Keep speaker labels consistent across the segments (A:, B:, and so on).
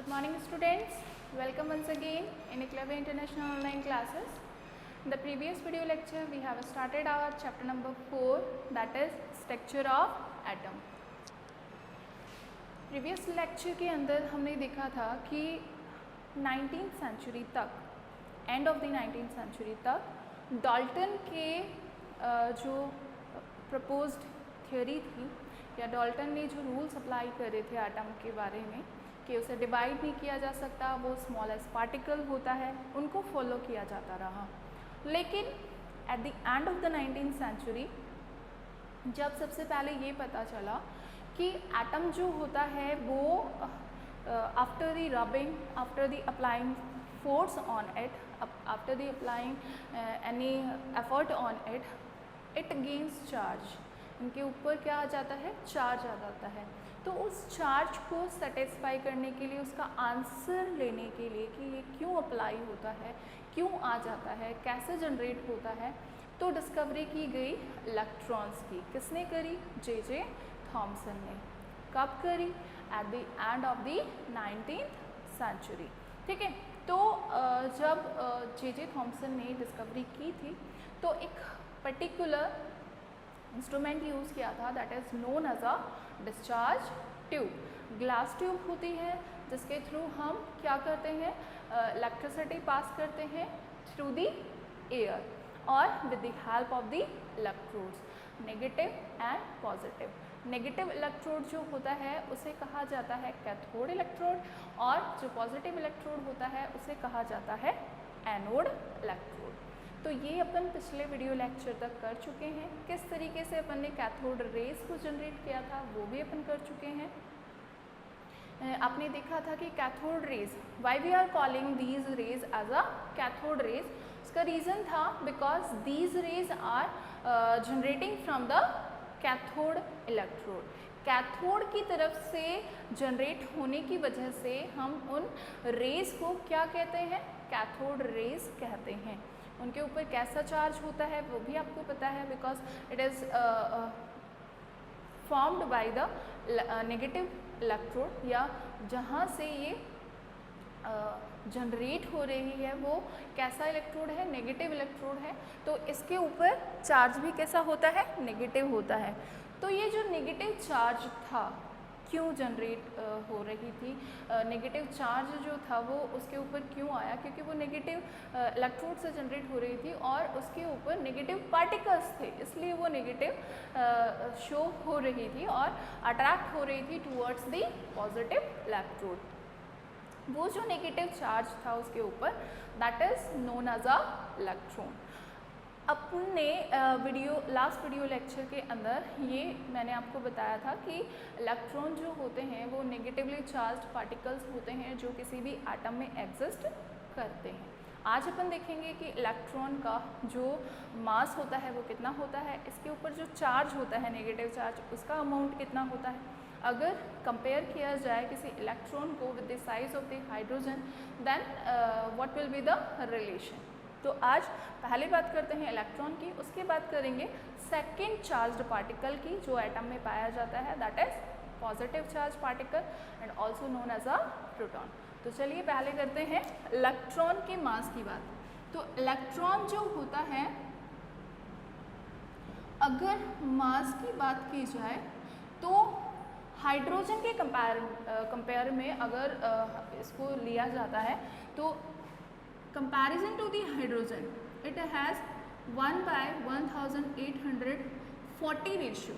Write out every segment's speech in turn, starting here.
A: Good morning students, welcome once again in Eclave International Online Classes. In the previous video lecture we have started our chapter number 4, that is structure of atom. Previous lecture के अंदर हमने देखा था कि 19th century तक, end of the 19th century तक Dalton के जो proposed theory थी या डाल्टन ने जो रूल्स अप्लाई करे थे एटम के बारे में कि उसे डिवाइड नहीं किया जा सकता, वो स्मॉलेस्ट पार्टिकल होता है, उनको फॉलो किया जाता रहा। लेकिन at the end of the 19th century जब सबसे पहले ये पता चला कि एटम जो होता है वो after the rubbing, after the applying force on it, after the applying any effort on it, it gains charge. इनके ऊपर क्या आ जाता है? चार्ज आ जाता है। तो उस चार्ज को सेटिस्फाई करने के लिए, उसका आंसर लेने के लिए कि ये क्यों अप्लाई होता है, क्यों आ जाता है, कैसे जनरेट होता है, तो डिस्कवरी की गई इलेक्ट्रॉन्स की। किसने करी? जे थॉमसन ने। कब करी? At the end of the 19th century. ठीक है, तो जब जे थॉमसन ने डिस्कवरी की थी तो एक पर्टिकुलर इंस्ट्रूमेंट यूज़ किया था, that is known as a discharge tube. Glass tube होती है जिसके थ्रू हम क्या करते हैं? इलेक्ट्रिसिटी पास करते हैं थ्रू द एयर और with the help of the electrodes, negative and positive. Negative electrode जो होता है उसे कहा जाता है कैथोड इलेक्ट्रोड और जो पॉजिटिव इलेक्ट्रोड होता है उसे कहा जाता है एनोड इलेक्ट्रोड। तो ये अपन पिछले वीडियो लेक्चर तक कर चुके हैं। किस तरीके से अपन ने कैथोड रेज को जनरेट किया था वो भी अपन कर चुके हैं। आपने देखा था कि cathode rays, why we are calling these rays as a cathode rays, उसका रीज़न था because these rays are generating from the cathode electrode. Cathode की तरफ से जनरेट होने की वजह से हम उन रेज को क्या कहते हैं? कैथोड रेज कहते हैं। उनके ऊपर कैसा चार्ज होता है वो भी आपको पता है, because it is formed by the negative electrode, या जहाँ से ये जनरेट हो रही है वो कैसा इलेक्ट्रोड है? नेगेटिव इलेक्ट्रोड है। तो इसके ऊपर चार्ज भी कैसा होता है? नेगेटिव होता है। तो ये जो नेगेटिव चार्ज था क्यों जनरेट हो रही थी? नेगेटिव चार्ज जो था वो उसके ऊपर क्यों आया? क्योंकि वो नेगेटिव इलेक्ट्रोड से जनरेट हो रही थी और उसके ऊपर नेगेटिव पार्टिकल्स थे, इसलिए वो नेगेटिव शो हो रही थी और अट्रैक्ट हो रही थी टूवर्ड्स द पॉजिटिव इलेक्ट्रोड। वो जो नेगेटिव चार्ज था उसके ऊपर, that is known as a electron. अपने लास्ट वीडियो लेक्चर के अंदर ये मैंने आपको बताया था कि इलेक्ट्रॉन जो होते हैं वो नेगेटिवली चार्ज्ड पार्टिकल्स होते हैं जो किसी भी एटम में एग्जिस्ट करते हैं। आज अपन देखेंगे कि इलेक्ट्रॉन का जो मास होता है वो कितना होता है, इसके ऊपर जो चार्ज होता है नेगेटिव चार्ज, उसका अमाउंट कितना होता है। अगर कंपेयर किया जाए किसी इलेक्ट्रॉन को with the size of the hydrogen, then what will be the relation. तो आज पहले बात करते हैं इलेक्ट्रॉन की, उसके बाद करेंगे सेकेंड चार्ज्ड पार्टिकल की जो एटम में पाया जाता है, that is positive charge particle and also known as a proton. तो चलिए पहले करते हैं इलेक्ट्रॉन के मास की बात। तो इलेक्ट्रॉन जो होता है, अगर मास की बात की जाए तो हाइड्रोजन के कंपेयर में अगर इसको लिया जाता है तो comparison to the hydrogen, it has 1/1840 ratio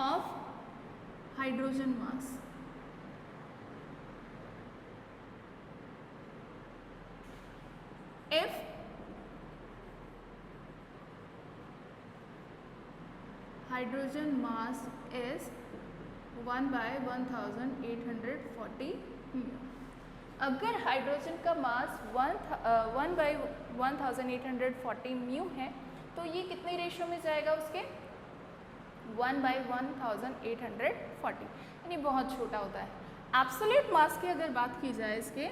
A: of hydrogen mass. If hydrogen mass is 1/1840 अगर हाइड्रोजन का मास 1/1840 म्यू है तो ये कितने रेशियो में जाएगा? उसके 1/1840, यानी बहुत छोटा होता है। एब्सोल्यूट मास की अगर बात की जाए इसके,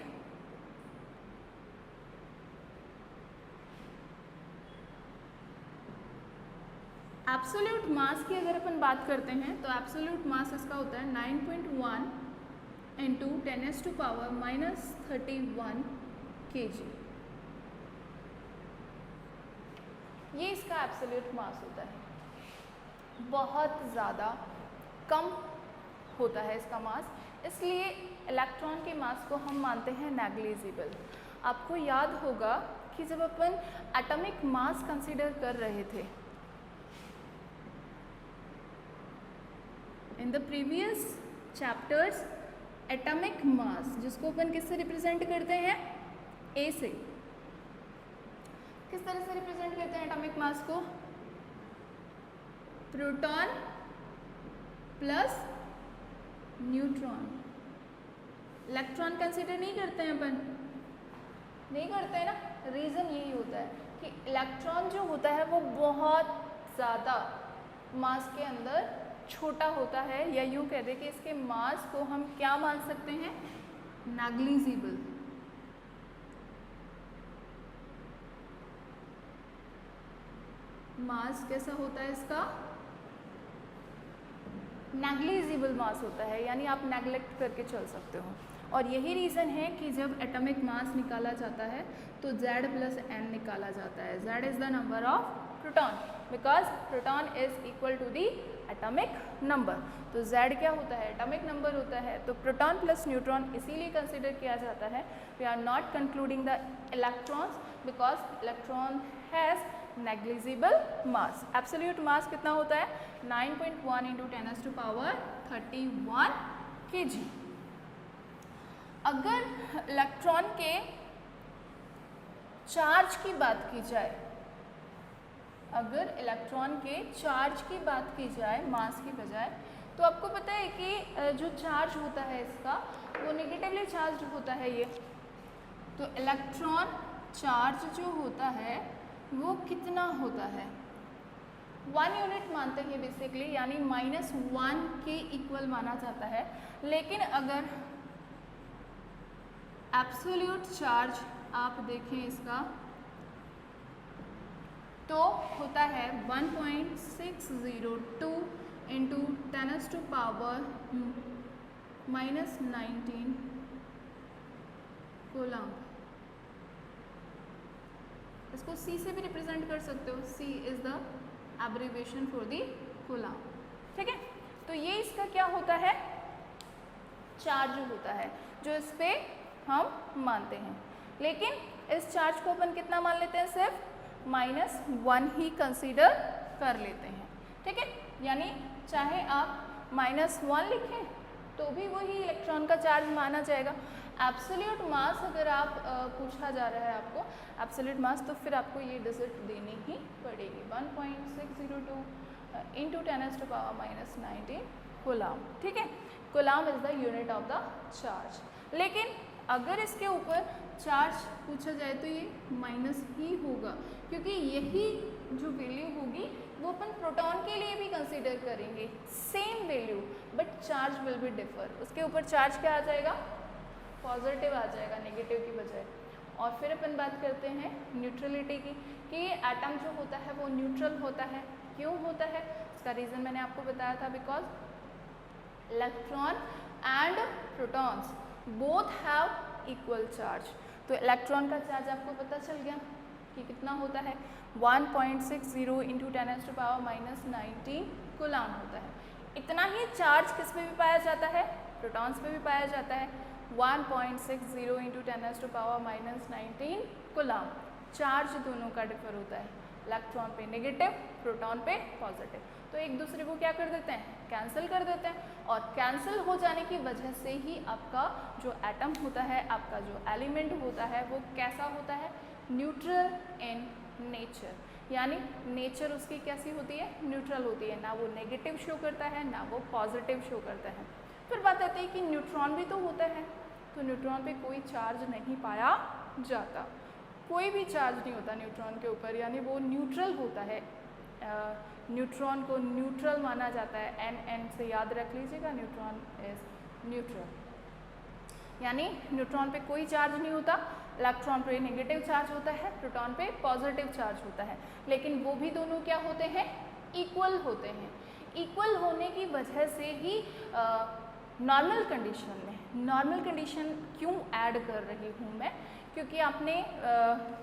A: एब्सोल्यूट मास की अगर अपन बात करते हैं तो एब्सोल्यूट मास इसका होता है 9.1 इंटू 10⁻⁻31 kg। ये इसका एब्सोल्यूट मास होता है। बहुत ज़्यादा कम होता है इसका मास, इसलिए इलेक्ट्रॉन के मास को हम मानते हैं नेग्लिजिबल। आपको याद होगा कि जब अपन एटॉमिक मास कंसीडर कर रहे थे in the previous chapters, atomic mass जिसको अपन किससे रिप्रेजेंट करते हैं, ए से। किस तरह से रिप्रेजेंट करते हैं एटॉमिक मास को, proton plus neutron. Electron consider नहीं करते हैं अपन, नहीं करते हैं ना। रीज़न यही होता है कि इलेक्ट्रॉन जो होता है वो बहुत ज़्यादा मास के अंदर छोटा होता है, या यूँ कह दें कि इसके मास को हम क्या मान सकते हैं, नेग्लिजिबल। मास कैसा होता है इसका, नेग्लिजिबल मास होता है, यानी आप नेग्लेक्ट करके चल सकते हो। और यही रीज़न है कि जब एटॉमिक मास निकाला जाता है तो Z प्लस n निकाला जाता है। Z is the number of proton, because proton is equal to the atomic number. तो Z क्या होता है, एटॉमिक नंबर होता है। तो प्रोटॉन प्लस न्यूट्रॉन इसीलिए कंसिडर किया जाता है। We are not concluding the electrons because electron has negligible mass. Absolute mass कितना होता है, 9.1 इंटू 10⁻31 kg। अगर इलेक्ट्रॉन के चार्ज की बात की जाए, अगर इलेक्ट्रॉन के चार्ज की बात की जाए मास की बजाय, तो आपको पता है कि जो चार्ज होता है इसका वो नेगेटिवली चार्ज होता है ये। तो इलेक्ट्रॉन चार्ज जो होता है वो कितना होता है, 1 यूनिट मानते हैं बेसिकली, यानी -1 के इक्वल माना जाता है। लेकिन अगर एब्सोल्यूट चार्ज आप देखें इसका तो होता है 1.602 इंटू 10⁻⁻19 कूलम। इसको C से भी रिप्रेजेंट कर सकते हो, C is the abbreviation for the coulomb. ठीक है, तो ये इसका क्या होता है, चार्ज होता है जो इस पे हम मानते हैं। लेकिन इस चार्ज को अपन कितना मान लेते हैं, सिर्फ -1 ही कंसीडर कर लेते हैं। ठीक है, यानी चाहे आप -1 लिखें तो भी वही इलेक्ट्रॉन का चार्ज माना जाएगा। एब्सोल्यूट मास अगर आप पूछा जा रहा है आपको एब्सोल्यूट मास, तो फिर आपको ये डिजिट देनी ही पड़ेगी, 1.602 इंटू 10⁻⁻19 कूलम। ठीक है, coulomb is the unit of the charge. लेकिन अगर इसके ऊपर चार्ज पूछा जाए तो ये माइनस ही होगा, क्योंकि यही जो वैल्यू होगी वो अपन प्रोटॉन के लिए भी कंसीडर करेंगे, same value, but charge will be differ. उसके ऊपर चार्ज क्या आ जाएगा, पॉजिटिव आ जाएगा नेगेटिव की बजाय। और फिर अपन बात करते हैं न्यूट्रलिटी की, कि एटम जो होता है वो न्यूट्रल होता है। क्यों होता है, इसका रीज़न मैंने आपको बताया था, because electron and protons both have equal charge. तो इलेक्ट्रॉन का चार्ज आपको पता चल गया कि कितना होता है, 1.60 इंटू 10⁻⁻19 कूलम होता है। इतना ही चार्ज किस पे भी पाया जाता है, प्रोटॉन्स पे भी पाया जाता है, 1.60 इंटू 10⁻⁻19 कूलम। चार्ज दोनों का डिफर होता है, इलेक्ट्रॉन पे नेगेटिव, प्रोटॉन पे पॉजिटिव। तो एक दूसरे को क्या कर देते हैं, कैंसिल कर देते हैं। और कैंसिल हो जाने की वजह से ही आपका जो एटम होता है, आपका जो एलिमेंट होता है, वो कैसा होता है, न्यूट्रल इन नेचर। यानी नेचर उसकी कैसी होती है, न्यूट्रल होती है, ना वो नेगेटिव शो करता है ना वो पॉजिटिव शो करता है। फिर बात आती है कि न्यूट्रॉन भी तो होता है, तो न्यूट्रॉन पे कोई चार्ज नहीं पाया जाता, कोई भी चार्ज नहीं होता न्यूट्रॉन के ऊपर, यानी वो न्यूट्रल होता है। न्यूट्रॉन को न्यूट्रल माना जाता है, एन से याद रख लीजिएगा, न्यूट्रॉन इज न्यूट्रल, यानी न्यूट्रॉन पे कोई चार्ज नहीं होता, इलेक्ट्रॉन पे नेगेटिव चार्ज होता है, प्रोटॉन पे पॉजिटिव चार्ज होता है। लेकिन वो भी दोनों क्या होते हैं, इक्वल होते हैं। इक्वल होने की वजह से ही नॉर्मल कंडीशन में, नॉर्मल कंडीशन क्यों ऐड कर रही हूँ मैं, क्योंकि आपने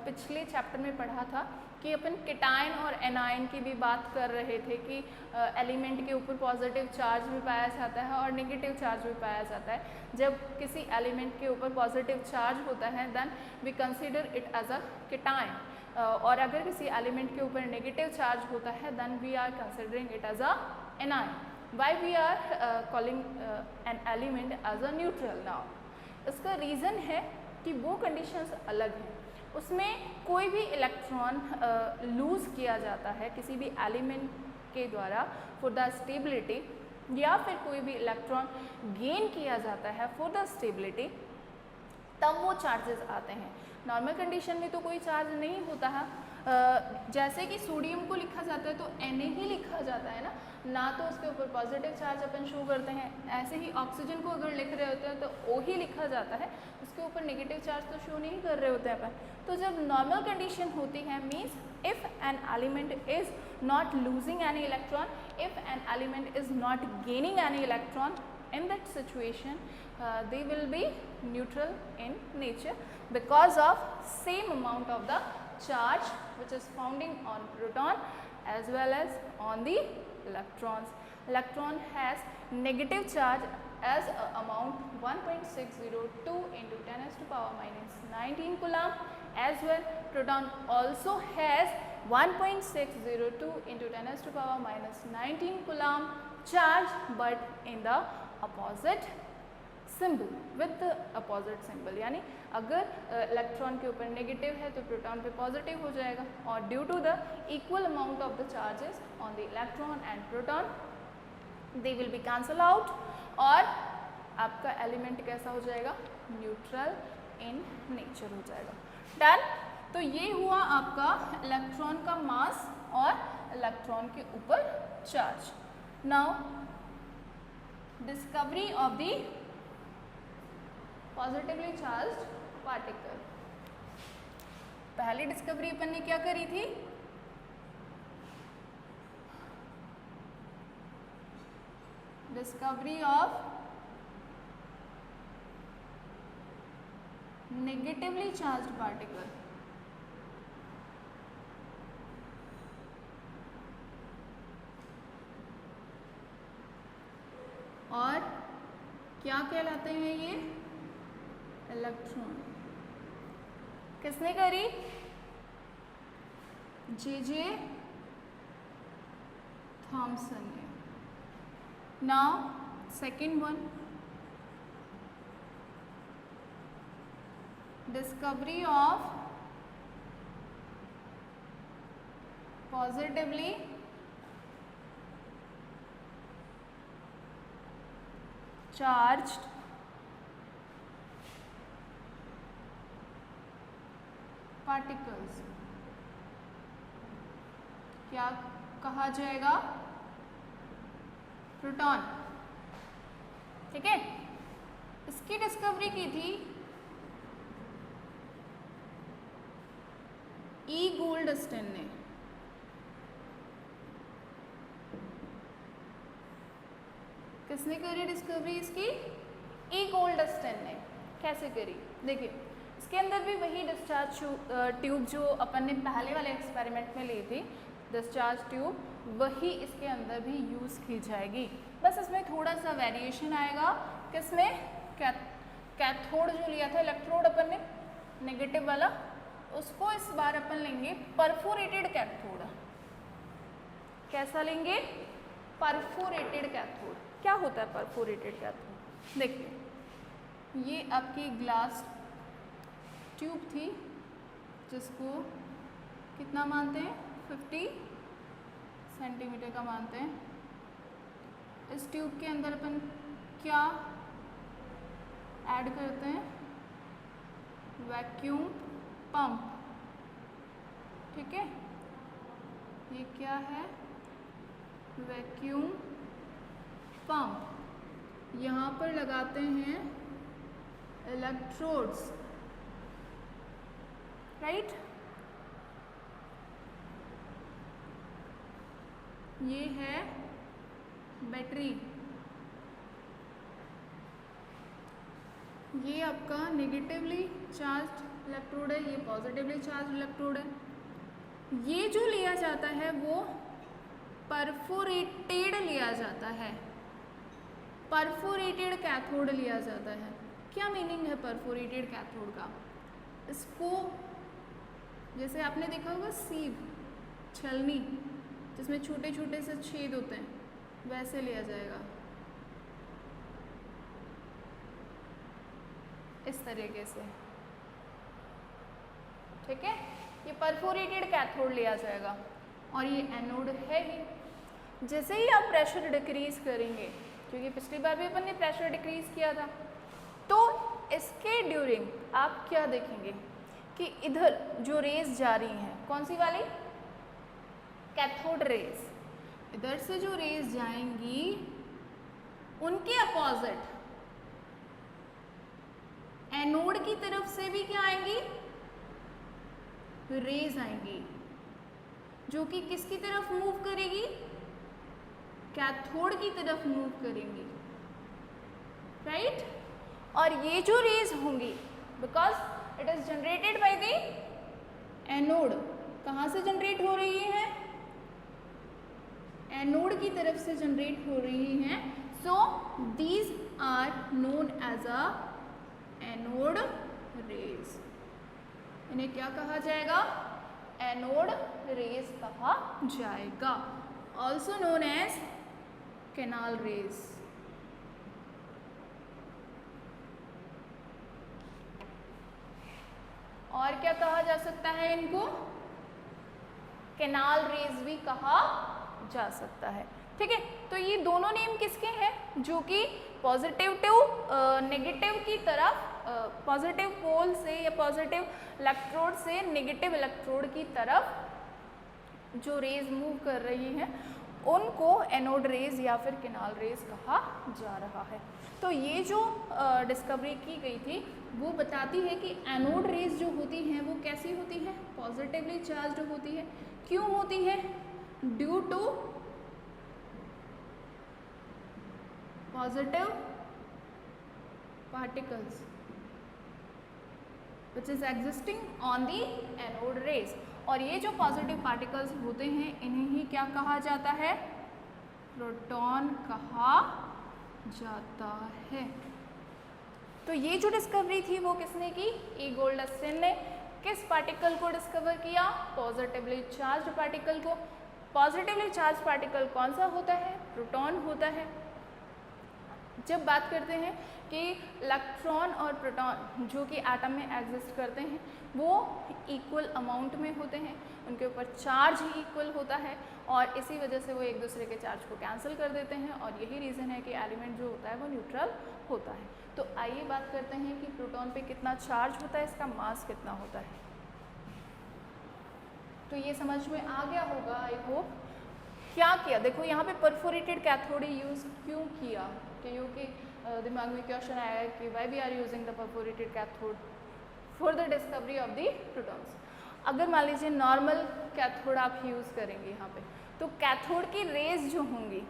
A: पिछले चैप्टर में पढ़ा था कि अपन केटायन और एनायन की भी बात कर रहे थे कि एलिमेंट के ऊपर पॉजिटिव चार्ज भी पाया जाता है और नेगेटिव चार्ज भी पाया जाता है। जब किसी एलिमेंट के ऊपर पॉजिटिव चार्ज होता है then we consider it as a cation, और अगर किसी एलिमेंट के ऊपर नेगेटिव चार्ज होता है then we are considering it as a anion. Why we are calling an element as a neutral now, इसका रीज़न है कि वो कंडीशंस अलग हैं, उसमें कोई भी इलेक्ट्रॉन लूज़ किया जाता है किसी भी एलिमेंट के द्वारा फॉर द स्टेबिलिटी, या फिर कोई भी इलेक्ट्रॉन गेन किया जाता है फॉर द स्टेबिलिटी, तब वो चार्जेस आते हैं। नॉर्मल कंडीशन में तो कोई चार्ज नहीं होता है, जैसे कि सोडियम को लिखा जाता है तो Na ही लिखा जाता है ना तो उसके ऊपर पॉजिटिव चार्ज अपन शो करते हैं। ऐसे ही ऑक्सीजन को अगर लिख रहे होते हैं तो O ही लिखा जाता है, उसके ऊपर नेगेटिव चार्ज तो शो नहीं कर रहे होते हैं अपन। तो जब नॉर्मल कंडीशन होती है means if an element is not losing any electron, if an element is not gaining any electron, in that situation they will be neutral in nature because of same amount of the charge which is founding on proton as well as on the electrons. Electron has negative charge as amount 1.602 into 10 raised to power minus 19 coulomb, as well proton also has 1.602 into 10 raised to power minus 19 coulomb charge, but in the opposite symbol, with opposite symbol, यानी अगर electron के ऊपर negative है तो proton पे positive हो जाएगा, और due to the equal amount of the charges on the electron and proton they will be cancel out, और आपका एलिमेंट कैसा हो जाएगा, न्यूट्रल इन नेचर हो जाएगा। डन। तो ये हुआ आपका इलेक्ट्रॉन का मास और इलेक्ट्रॉन के ऊपर charge. Now discovery of the positively charged particle। पहली डिस्कवरी अपन ने क्या करी थी, discovery of negatively charged particle. और क्या कहलाते हैं ये, इलेक्ट्रॉन। किसने करी, जे थॉमसन ने। Now second one, discovery of positively charged particles. क्या कहा जाएगा, प्रोटॉन। ठीक है, इसकी डिस्कवरी की थी ई गोल्डस्टन ने। किसने करी डिस्कवरी इसकी, ई गोल्डस्टन ने। कैसे करी, देखिए इसके अंदर भी वही डिस्चार्ज ट्यूब जो अपन ने पहले वाले एक्सपेरिमेंट में ली थी, डिस्चार्ज ट्यूब, वही इसके अंदर भी यूज़ की जाएगी। बस इसमें थोड़ा सा वेरिएशन आएगा। किसमें, कैथोड जो लिया था इलेक्ट्रोड अपन ने नेगेटिव वाला, उसको इस बार अपन लेंगे परफोरेटेड कैथोड। कैसा लेंगे, परफोरेटेड कैथोड। क्या होता है परफोरेटेड कैथोड, देखिए ये आपकी ग्लास ट्यूब थी जिसको कितना मानते हैं, 50 सेंटीमीटर का मानते हैं। इस ट्यूब के अंदर अपन क्या ऐड करते हैं, वैक्यूम पंप। ठीक है, ये क्या है, वैक्यूम पंप। यहाँ पर लगाते हैं इलेक्ट्रोड्स, राइट। ये है बैटरी, ये आपका नेगेटिवली चार्ज इलेक्ट्रोड है, ये पॉजिटिवली चार्ज इलेक्ट्रोड है। ये जो लिया जाता है वो परफोरेटेड लिया जाता है, परफोरेटेड कैथोड लिया जाता है। क्या मीनिंग है परफोरेटेड कैथोड का? इसको जैसे आपने देखा होगा सीव, छलनी जिसमें छोटे छोटे से छेद होते हैं, वैसे लिया जाएगा, इस तरीके से, ठीक है। ये परफोरेटेड कैथोड लिया जाएगा और ये एनोड है ही। जैसे ही आप प्रेशर डिक्रीज करेंगे, क्योंकि पिछली बार भी अपन ने प्रेशर डिक्रीज किया था, तो इसके ड्यूरिंग आप क्या देखेंगे कि इधर जो रेज जा रही हैं, कौन सी वाली? Cathode rays. इधर से जो रेज जाएंगी उनके अपोजिट एनोड की तरफ से भी क्या आएंगी? रेज आएंगी, जो कि किसकी तरफ मूव करेगी? कैथोड की तरफ मूव करेंगी, राइट। और ये जो रेज होंगी, because it is generated by the anode, कहाँ से जनरेट हो रही है? एनोड की तरफ से जनरेट हो रही हैं। So these are known as a anode rays. इन्हें क्या कहा जाएगा? एनोड रेज कहा जाएगा, also known as canal rays. और क्या कहा जा सकता है इनको? कैनाल रेज भी कहा जा सकता है, ठीक है। तो ये दोनों नेम किसके हैं? जो कि पॉजिटिव टू नेगेटिव की तरफ, पॉजिटिव पोल से या पॉजिटिव इलेक्ट्रोड से नेगेटिव इलेक्ट्रोड की तरफ जो रेज मूव कर रही हैं, उनको एनोड रेज या फिर कैनाल रेज कहा जा रहा है। तो ये जो डिस्कवरी की गई थी वो बताती है कि एनोड रेज जो होती हैं वो कैसी होती हैं? पॉजिटिवली चार्ज्ड होती है। क्यों होती है? Due to positive particles which is existing on the anode rays। और ये जो पॉजिटिव पार्टिकल्स होते हैं इन्हें ही क्या कहा जाता है? प्रोटॉन कहा जाता है। तो ये जो डिस्कवरी थी वो किसने की? ई गोल्डस्टिन ने। किस पार्टिकल को डिस्कवर किया? पॉजिटिवली चार्ज्ड पार्टिकल को। पॉजिटिवली चार्ज पार्टिकल कौन सा होता है? प्रोटॉन होता है। जब बात करते हैं कि इलेक्ट्रॉन और प्रोटॉन जो कि एटम में एग्जिस्ट करते हैं वो इक्वल अमाउंट में होते हैं, उनके ऊपर चार्ज ही इक्वल होता है और इसी वजह से वो एक दूसरे के चार्ज को कैंसिल कर देते हैं और यही रीज़न है कि एलिमेंट जो होता है वो न्यूट्रल होता है। तो आइए बात करते हैं कि प्रोटॉन पे कितना चार्ज होता है, इसका मास कितना होता है। तो ये समझ में आ गया होगा आई होप। क्या किया? देखो यहाँ पे परफोरेटेड कैथोड यूज़ क्यों किया? क्योंकि दिमाग में क्वेश्चन आया कि why we are using the perforated cathode for the discovery of the protons. अगर मान लीजिए नॉर्मल कैथोड आप यूज़ करेंगे यहाँ पे, तो कैथोड की रेज जो होंगी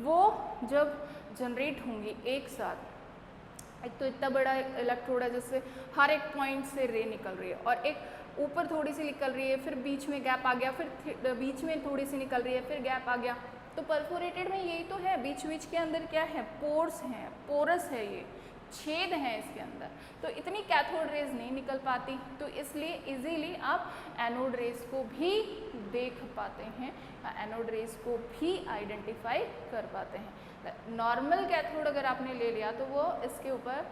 A: वो जब जनरेट होंगी एक साथ, एक तो इतना बड़ा इलेक्ट्रोड है जिससे हर एक पॉइंट से रे निकल रही है और एक ऊपर थोड़ी सी निकल रही है, फिर बीच में गैप आ गया, फिर बीच में थोड़ी सी निकल रही है, फिर गैप आ गया। तो परफोरेटेड में यही तो है, बीच बीच के अंदर क्या है? पोर्स हैं, पोरस है, ये छेद हैं इसके अंदर, तो इतनी कैथोड रेज नहीं निकल पाती, तो इसलिए इजीली आप एनोड रेज को भी देख पाते हैं, एनोड रेज को भी आइडेंटिफाई कर पाते हैं। नॉर्मल कैथोड अगर आपने ले लिया तो वो इसके ऊपर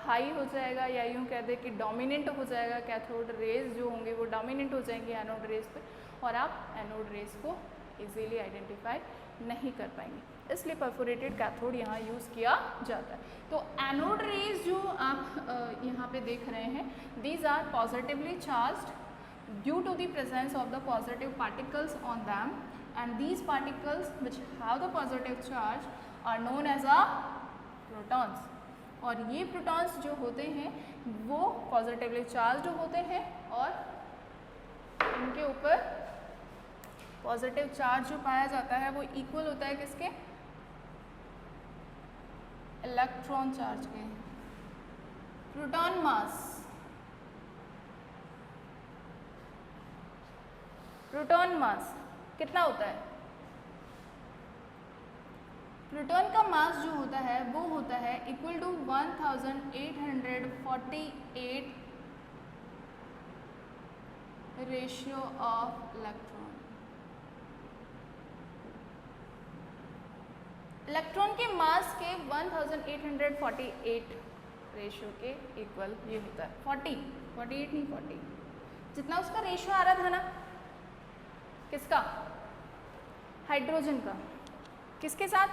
A: हाई हो जाएगा या यूँ कह दे कि डोमिनेंट हो जाएगा, कैथोड रेज जो होंगे वो डोमिनेंट हो जाएंगे एनोड रेज पे और आप एनोड रेज को इजीली आइडेंटिफाई नहीं कर पाएंगे, इसलिए परफोरेटेड कैथोड यहाँ यूज़ किया जाता है। तो एनोड रेज जो आप यहाँ पे देख रहे हैं, these are positively charged due to the presence of the positive particles on them and these particles which have the positive charge are known as a protons. और ये प्रोटॉन्स जो होते हैं वो पॉजिटिवली चार्ज्ड होते हैं और इनके ऊपर पॉजिटिव चार्ज जो पाया जाता है वो इक्वल होता है किसके? इलेक्ट्रॉन चार्ज के। प्रोटॉन मास, प्रोटॉन मास कितना होता है? प्रोटॉन का मास जो होता है वो होता है equal to 1848 ratio of electron. Electron के मास के 1848 रेशियो के इक्वल ये होता है 48 नहीं 40, जितना उसका रेशियो आ रहा था ना, किसका? हाइड्रोजन का, किसके साथ?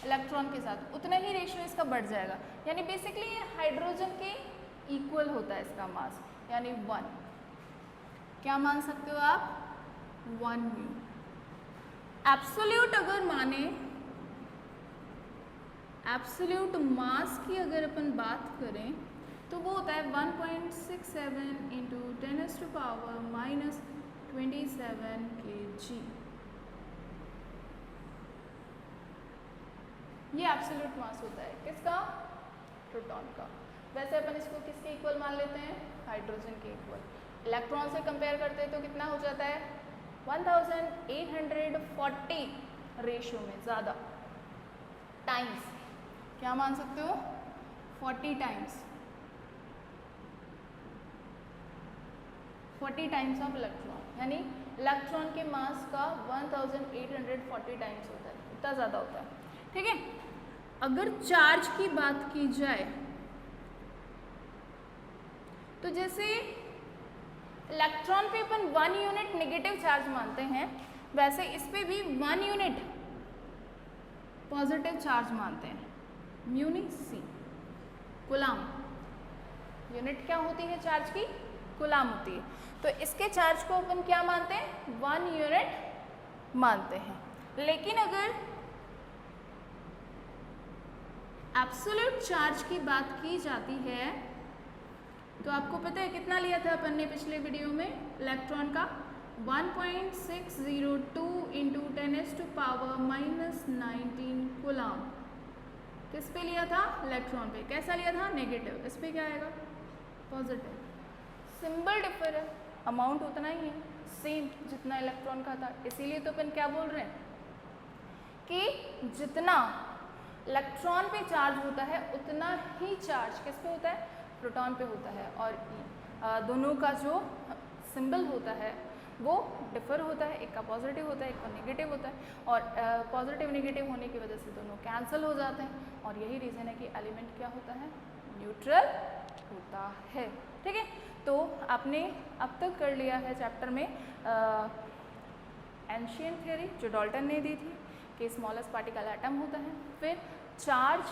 A: इलेक्ट्रॉन के साथ, उतना ही रेशियो इसका बढ़ जाएगा। यानी बेसिकली ये हाइड्रोजन के इक्वल होता है इसका मास, यानी 1। क्या मान सकते हो आप? 1 म्यू। एब्सोल्यूट अगर माने, एब्सोल्यूट मास की अगर अपन बात करें तो वो होता है 1.67 इंटू 10⁻⁻27 kg। ये एब्सोल्यूट मास होता है किसका? प्रोटॉन का। वैसे अपन इसको किसके इक्वल मान लेते हैं? हाइड्रोजन के इक्वल। इलेक्ट्रॉन से कंपेयर करते हैं तो कितना हो जाता है? 1840 रेशियो में ज़्यादा टाइम्स। क्या मान सकते हो? 40 टाइम्स, 40 टाइम्स ऑफ इलेक्ट्रॉन, यानी इलेक्ट्रॉन के मास का 1840 टाइम्स होता है, इतना ज़्यादा होता है। ठीक है। अगर चार्ज की बात की जाए तो जैसे इलेक्ट्रॉन पे अपन 1 यूनिट नेगेटिव चार्ज मानते हैं, वैसे इस पे भी 1 यूनिट पॉजिटिव चार्ज मानते हैं। म्यूनी सी, कूलाम। यूनिट क्या होती है चार्ज की? कूलाम होती है। तो इसके चार्ज को अपन क्या मानते हैं? 1 यूनिट मानते हैं। लेकिन अगर एब्सोल्यूट चार्ज की बात की जाती है तो आपको पता है कितना लिया था अपन ने पिछले वीडियो में इलेक्ट्रॉन का? 1.602 इंटू 10⁻⁻19 कूलाम। किस पे लिया था? इलेक्ट्रॉन पे। कैसा लिया था? नेगेटिव। इस पे क्या आएगा? पॉजिटिव। सिंबल डिफर है, अमाउंट उतना ही है, सेम जितना इलेक्ट्रॉन का था। इसीलिए तो अपन क्या बोल रहे हैं कि जितना इलेक्ट्रॉन पे चार्ज होता है उतना ही चार्ज किस पे होता है? प्रोटॉन पे होता है। और दोनों का जो सिंबल होता है वो डिफर होता है, एक का पॉजिटिव होता है, एक का नेगेटिव होता है। और पॉजिटिव नेगेटिव होने की वजह से दोनों कैंसिल हो जाते हैं। और यही रीज़न है कि एलिमेंट क्या होता है? न्यूट्रल होता है। ठीक है। तो आपने अब तक कर लिया है चैप्टर में एंशियंट थ्योरी जो डाल्टन ने दी थी कि स्मॉलेस्ट पार्टिकल एटम होता है। फिर चार्ज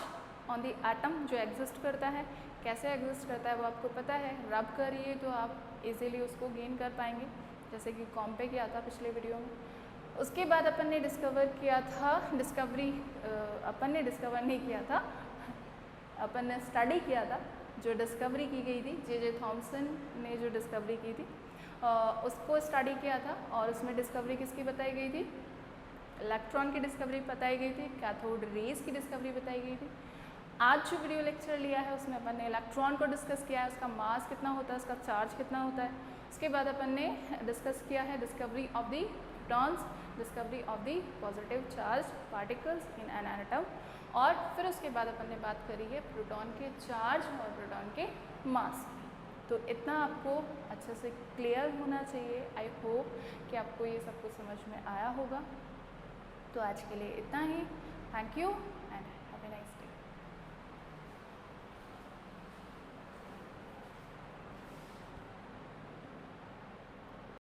A: ऑन द एटम जो एग्जिस्ट करता है, कैसे एग्जिस्ट करता है वो आपको पता है। रब करिए तो आप इजीली उसको गेन कर पाएंगे, जैसे कि कॉम पे किया था पिछले वीडियो में। उसके बाद अपन ने डिस्कवर किया था, अपन ने डिस्कवर नहीं किया था, अपन ने स्टडी किया था जो डिस्कवरी की गई थी, जे थॉमसन ने जो डिस्कवरी की थी उसको स्टडी किया था। और उसमें डिस्कवरी किसकी बताई गई थी? इलेक्ट्रॉन की डिस्कवरी बताई गई थी, कैथोड रेज की डिस्कवरी बताई गई थी। आज जो वीडियो लेक्चर लिया है उसमें अपन ने इलेक्ट्रॉन को डिस्कस किया है, उसका मास कितना होता है, उसका चार्ज कितना होता है। उसके बाद अपन ने डिस्कस किया है discovery of the protons, discovery of the positive charge particles in an atom. और फिर उसके बाद अपन ने बात करी है प्रोटॉन के चार्ज और प्रोटॉन के मास की। तो इतना आपको अच्छे से क्लियर होना चाहिए। आई होप कि आपको ये सब कुछ समझ में आया होगा। तो आज के लिए इतना ही। Thank you and have a nice